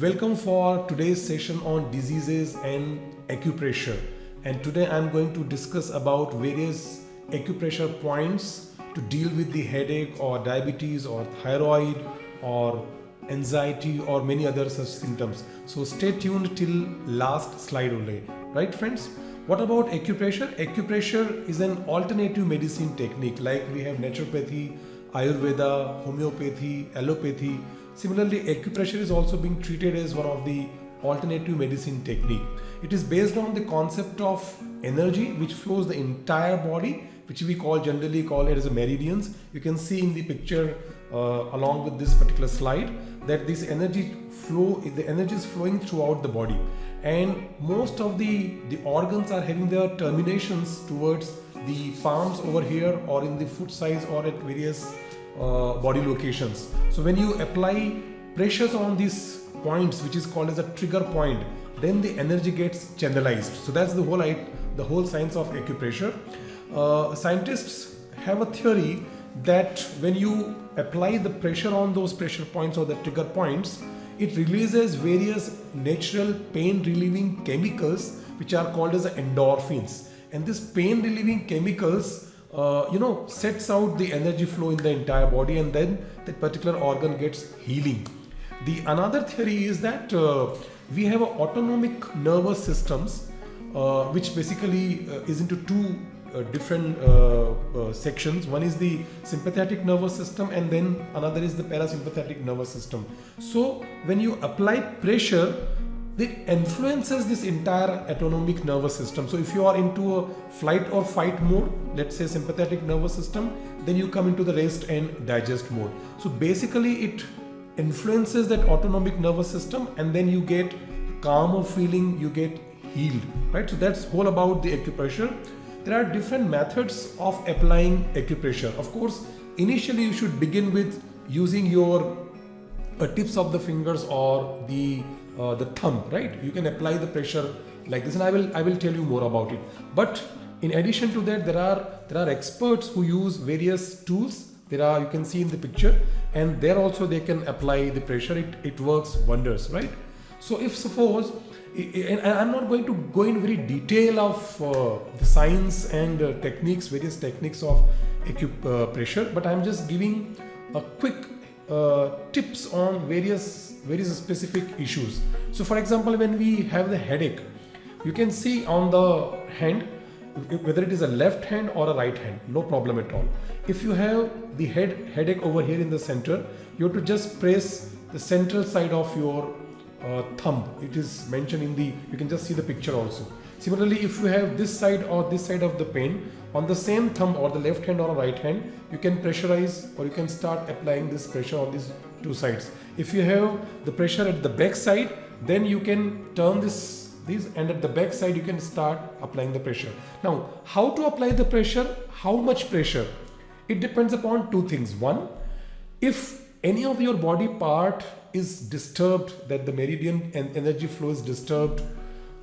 Welcome for today's session on diseases and acupressure. And today I'm going to discuss about various acupressure points to deal with the headache or diabetes or thyroid or anxiety or many other such symptoms. So stay tuned till last slide only. Right, friends? What about acupressure? Acupressure is an alternative medicine technique, like we have naturopathy, Ayurveda, homeopathy, allopathy. Similarly, acupressure is also being treated as one of the alternative medicine technique. It is based on the concept of energy which flows the entire body, which we generally call it as a meridians. You can see in the picture along with this particular slide that this energy is flowing throughout the body, and most of the organs are having their terminations towards the palms over here or in the foot size or at various body locations. So when you apply pressures on these points, which is called as a trigger point, then the energy gets channelized. So that's the whole science of acupressure. Scientists have a theory that when you apply the pressure on those pressure points or the trigger points, it releases various natural pain relieving chemicals which are called as endorphins, and this pain relieving chemicals sets out the energy flow in the entire body, and then that particular organ gets healing. The another theory is that we have autonomic nervous systems which basically is into two different sections. One is the sympathetic nervous system, and then another is the parasympathetic nervous system. So when you apply pressure, it influences this entire autonomic nervous system. So if you are into a flight or fight mode, let's say sympathetic nervous system, then you come into the rest and digest mode. So basically it influences that autonomic nervous system, and then you get calmer feeling, you get healed, right? So that's all about the acupressure. There are different methods of applying acupressure. Of course, initially you should begin with using your tips of the fingers or the thumb, right? You can apply the pressure like this, and I will tell you more about it. But in addition to that, there are experts who use various tools. You can see in the picture, and there also they can apply the pressure. It works wonders, right? So if suppose, and I'm not going to go in very detail of the science and various techniques of acupressure, but I'm just giving a quick tips on various specific issues. So for example, when we have the headache, you can see on the hand, whether it is a left hand or a right hand, no problem at all. If you have the headache over here in the center, you have to just press the central side of your thumb. It is mentioned you can just see the picture also. Similarly, if you have this side or this side of the pain, on the same thumb or the left hand or right hand, you can pressurize or you can start applying this pressure on these two sides. If you have the pressure at the back side, then you can turn these, and at the back side you can start applying the pressure. Now, how to apply the pressure? How much pressure? It depends upon two things. One, if any of your body part is disturbed, that the meridian and energy flow is disturbed,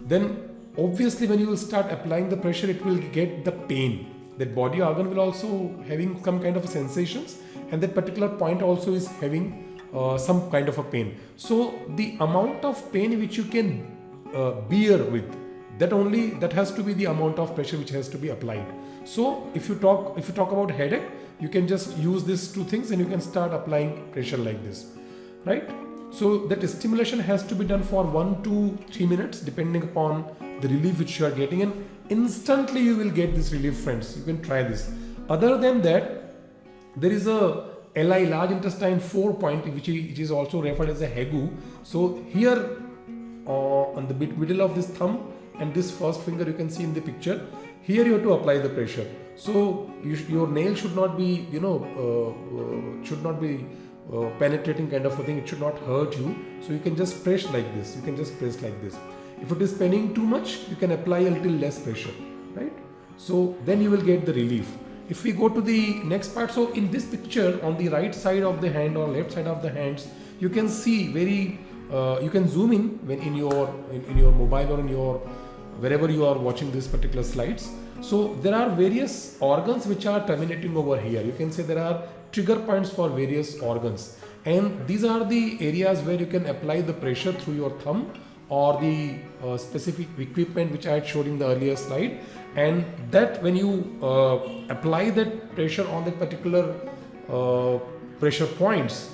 then obviously when you will start applying the pressure, it will get the pain. That body organ will also having some kind of sensations, and that particular point also is having some kind of a pain. So the amount of pain which you can bear with, that has to be the amount of pressure which has to be applied. So if you talk about headache, you can just use these two things and you can start applying pressure like this, right? So that stimulation has to be done for 1 to 3 minutes depending upon the relief which you are getting, and instantly you will get this relief, friends. You can try this. Other than that, there is a LI, large intestine 4 point, which is also referred as a HEGU. So here on the middle of this thumb and this first finger, you can see in the picture, here you have to apply the pressure. So your nail should not be penetrating kind of a thing. It should not hurt you. So you can just press like this. If it is paining too much, you can apply a little less pressure, right? So then you will get the relief. If we go to the next part, so in this picture on the right side of the hand or left side of the hands, you can see you can zoom in when in your mobile or in your wherever you are watching this particular slides. So there are various organs which are terminating over here. You can say there are trigger points for various organs. And these are the areas where you can apply the pressure through your thumb or the specific equipment which I had showed in the earlier slide. And that when you apply that pressure on that particular pressure points,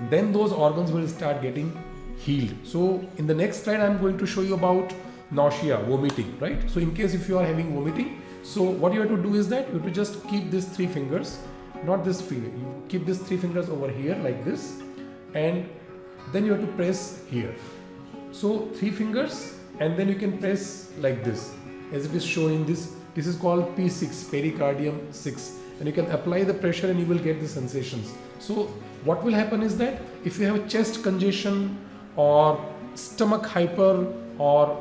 then those organs will start getting healed. So in the next slide I'm going to show you about nausea, vomiting, right? So in case if you are having vomiting, so what you have to do is that you have to just keep these 3 fingers, not this finger, you keep these 3 fingers over here like this, and then you have to press here. So 3 fingers, and then you can press like this, as it is shown in this. This is called P6, pericardium 6, and you can apply the pressure and you will get the sensations. So what will happen is that if you have chest congestion or stomach hyper or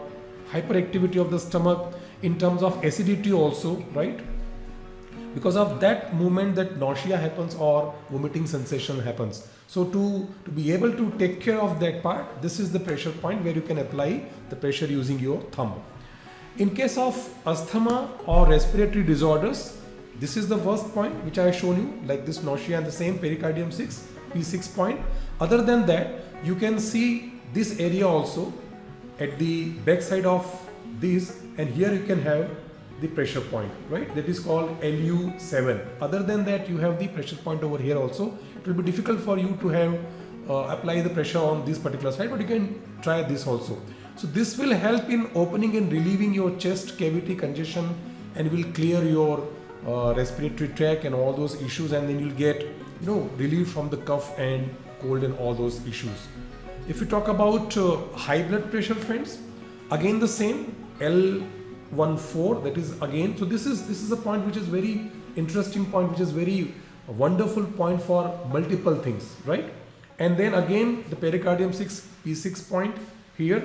hyperactivity of the stomach in terms of acidity also, right? Because of that movement, that nausea happens or vomiting sensation happens. So to be able to take care of that part, this is the pressure point where you can apply the pressure using your thumb. In case of asthma or respiratory disorders, this is the first point which I have shown you, like this nausea and the same pericardium 6, P6 point. Other than that, you can see this area also at the back side of this, and here you can have the pressure point, right? That is called LU7. Other than that, you have the pressure point over here also. It will be difficult for you to have apply the pressure on this particular side, but you can try this also. So this will help in opening and relieving your chest cavity congestion, and will clear your respiratory tract and all those issues, and then you'll get relief from the cough and cold and all those issues. If we talk about high blood pressure, friends, again the same L14, that is again, so this is a point which is very interesting point, which is very wonderful point for multiple things, right? And then again the pericardium 6, P6 point here,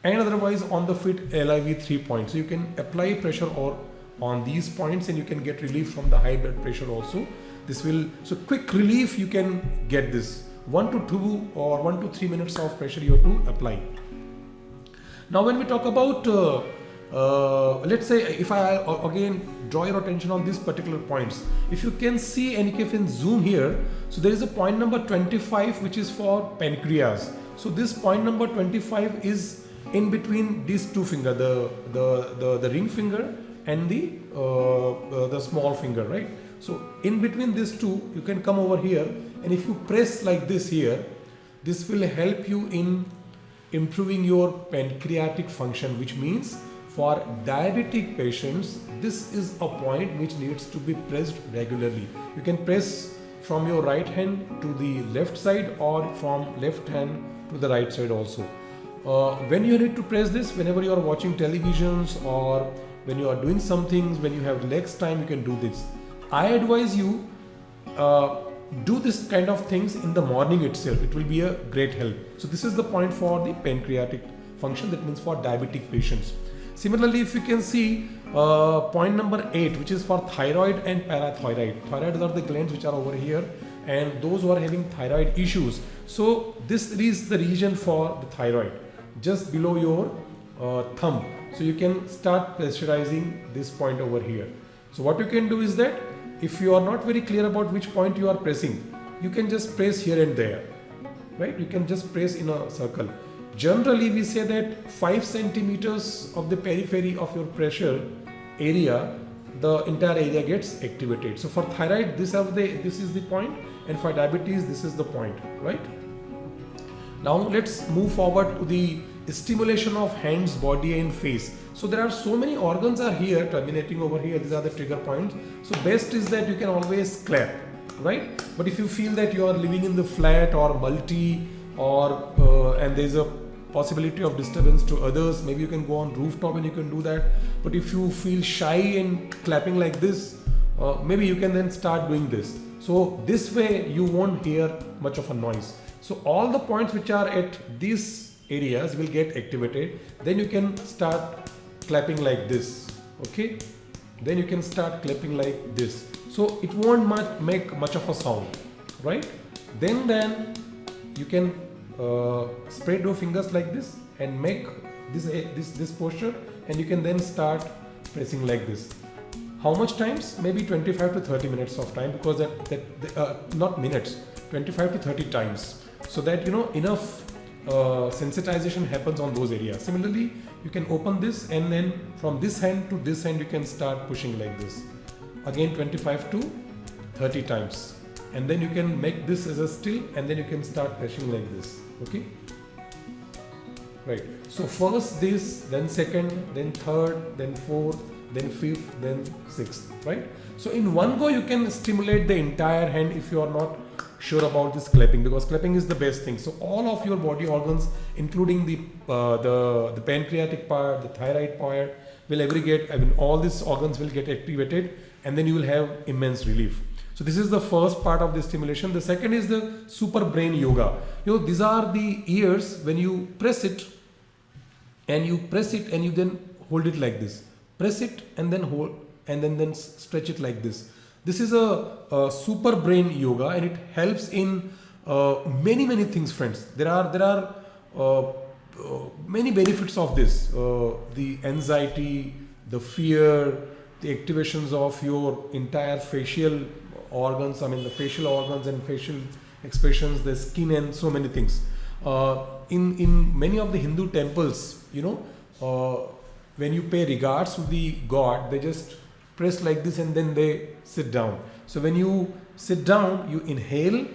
and otherwise on the fit LIV3 point. So you can apply pressure or on these points and you can get relief from the high blood pressure also. This will, so quick relief you can get this. 1 to 2 or 1 to 3 minutes of pressure you have to apply. Now when we talk about let's say if I again draw your attention on these particular points, if you can see and if you can zoom here, so there is a point number 25 which is for pancreas. So this point number 25 is in between these 2 fingers, the ring finger and the small finger, right? So in between these 2 you can come over here, and if you press like this here, this will help you in improving your pancreatic function, which means for diabetic patients, this is a point which needs to be pressed regularly. You can press from your right hand to the left side or from left hand to the right side also. When you need to press this, whenever you are watching televisions or when you are doing some things, when you have legs time, you can do this. I advise you do this kind of things in the morning itself. It will be a great help. So this is the point for the pancreatic function, that means for diabetic patients. Similarly, if you can see point number 8, which is for thyroid and parathyroid. Thyroids are the glands which are over here, and those who are having thyroid issues. So this is the region for the thyroid, just below your thumb. So you can start pressurizing this point over here. So what you can do is that if you are not very clear about which point you are pressing, you can just press here and there, right? You can just press in a circle. Generally, we say that 5 centimeters of the periphery of your pressure area, the entire area gets activated. So for thyroid, this is the point, and for diabetes, this is the point, right? Now let's move forward to the stimulation of hands, body and face. So there are so many organs are here terminating over here. These are the trigger points. So best is that you can always clap, right? But if you feel that you are living in the flat or multi or and there is a possibility of disturbance to others, maybe you can go on rooftop and you can do that. But if you feel shy in clapping like this, maybe you can then start doing this. So this way you won't hear much of a noise. So all the points which are at these areas will get activated. Then you can start clapping like this, okay? Then you can start clapping like this. So it won't make much of a sound, right? Then you can spread your fingers like this and make this posture, and you can then start pressing like this. How much times? Maybe 25 to 30 minutes of time, because not minutes, 25 to 30 times. so that enough sensitization happens on those areas. Similarly, you can open this, and then from this hand to this hand you can start pushing like this, again 25 to 30 times, and then you can make this as a still, and then you can start pressing like this. Okay, right. So first this, then second, then third, then fourth, then fifth, then sixth, right? So in one go you can stimulate the entire hand if you are not sure about this clapping, because clapping is the best thing. So all of your body organs, including the pancreatic part, the thyroid part, will aggregate. I mean, all these organs will get activated, and then you will have immense relief. So this is the first part of the stimulation. The second is the super brain yoga. These are the ears. When you press it, and you press it, and you then hold it like this. Press it and then hold, and then stretch it like this. This is a super brain yoga, and it helps in many things, friends. There are many benefits of this. The anxiety, the fear, the activations of your entire facial organs. I mean, the facial organs and facial expressions, the skin, and so many things. In many of the Hindu temples, when you pay regards to the god, they just press like this and then they sit down. So when you sit down, you inhale,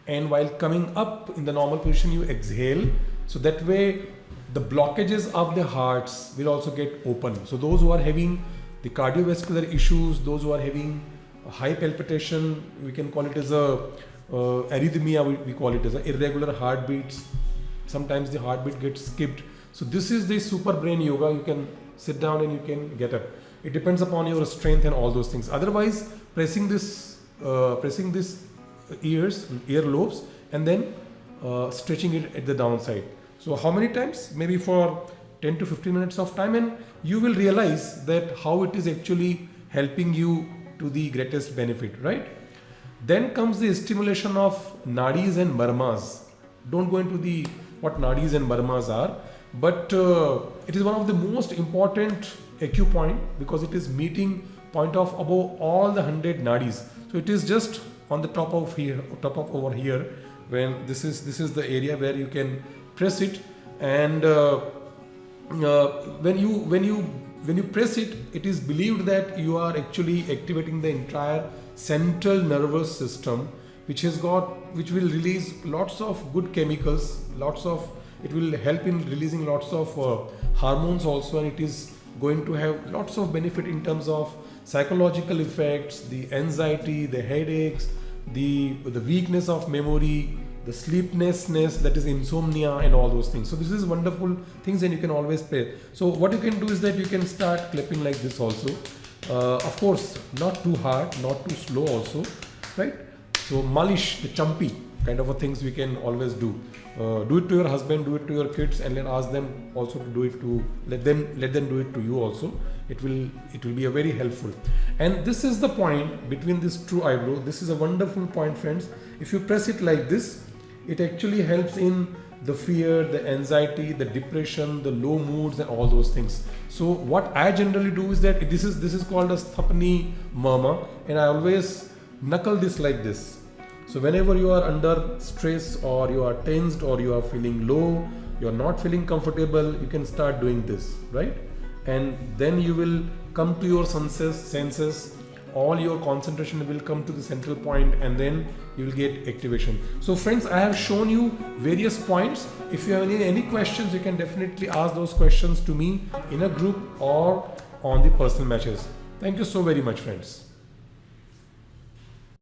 and while coming up in the normal position, you exhale. So that way the blockages of the hearts will also get open. So those who are having the cardiovascular issues, those who are having high palpitation, we can call it as a arrhythmia, we call it as a irregular heartbeats. Sometimes the heartbeat gets skipped. So this is the super brain yoga. You can sit down and you can get up. It depends upon your strength and all those things. Otherwise, pressing this earlobes, and then stretching it at the downside. So how many times? Maybe for 10 to 15 minutes of time, and you will realize that how it is actually helping you to the greatest benefit, right? Then comes the stimulation of nadis and murmurs. Don't go into what nadis and murmurs are, but it is one of the most important acupoint, because it is meeting point of above all the 100 nadis. So it is just on the top of over here, when this is the area where you can press it, and when you press it, it is believed that you are actually activating the entire central nervous system, which will release lots of good chemicals, it will help in releasing lots of hormones also, and it is going to have lots of benefit in terms of psychological effects, the anxiety, the headaches, the weakness of memory, the sleeplessness, that is insomnia, and all those things. So this is wonderful things, and you can always play. So what you can do is that you can start clapping like this also. Of course, not too hard, not too slow also, right? So malish, the chumpy kind of things we can always do. Do it to your husband, do it to your kids, and then ask them also to do it to, let them do it to you also. It will be a very helpful. And this is the point between this true eyebrow. This is a wonderful point, friends. If you press it like this, it actually helps in the fear, the anxiety, the depression, the low moods, and all those things. So what I generally do is that this is called as Tapani Murmur, and I always knuckle this like this. So whenever you are under stress, or you are tensed, or you are feeling low, you are not feeling comfortable, you can start doing this, right? And then you will come to your senses, all your concentration will come to the central point, and then you will get activation. So friends, I have shown you various points. If you have any questions, you can definitely ask those questions to me in a group or on the personal messages. Thank you so very much, friends.